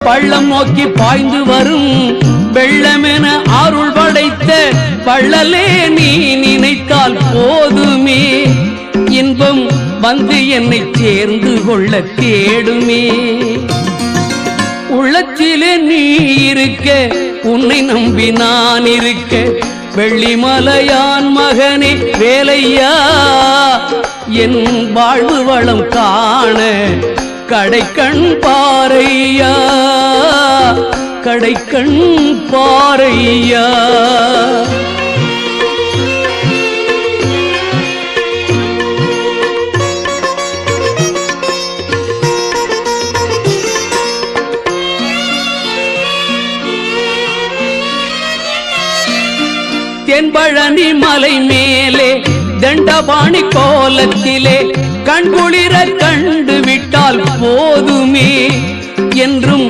பள்ளம் நோக்கி பாய்ந்து வரும் வெள்ளமென அருள் படைத்த வள்ளலே நீ நினைத்தால் போதுமே இன்பம் வந்து என்னை சேர்ந்து கொள்ள தேடுமே உள்ளத்திலே நீ இருக்க உன்னை நம்பி நான் இருக்க வெள்ளிமலையான் மகனே வேலையா என் வாழ்வு வளம் காண கடைக்கண் பாரையா கடைக்கண் பாரையா தென்பழனி மலை மேலே தண்டபாணி கோலத்திலே கண்குளிர கண்டு விட்டால் போதுமே என்றும்